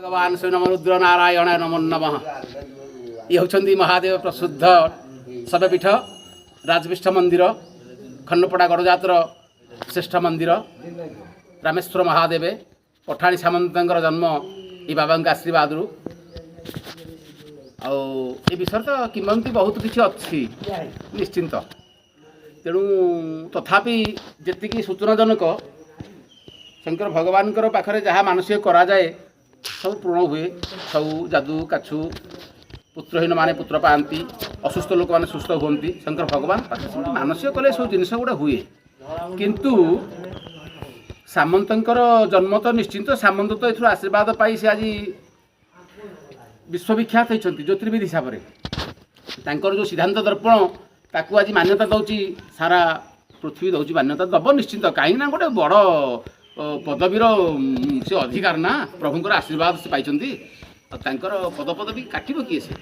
भगवान श्री नम रुद्र नारायण नमो नमः। ये होती महादेव प्रसिद्ध शैवपीठ राजपीठ मंदिर खंडपड़ा गड़जातर श्रेष्ठ मंदिर रामेश्वर महादेव पठाणी सामंत जन्म ये बाबा आशीर्वाद ए विषय तो किमंती बहुत किसी अच्छी निश्चिंत तेणु तथापि जी सूचनाजनक शंकर भगवान पाखे जहाँ मानसिक कराए सब पूर्ण हुए। सब जादू काछु पुत्रहीन माने पुत्र पाती असुस्थ लोक मैंने सुस्थ होती शंकर भगवान मानसिक कले सब जिनस गुड़ा हुए। किंतु सामंतर जन्म तो निश्चिंत सामंत तो ये आशीर्वाद पाई से आज विश्वविख्यात होती ज्योतिर्विद हिसाब से जो सिद्धांत दर्पण ताकू आज मान्यता दौची सारा पृथ्वी दौची मान्यता दब निश्चिंत कहीं गोटे बड़ पदवीर से अधिकार ना प्रभुंर आशीर्वाद से पाई पद पदवी काटब किए से।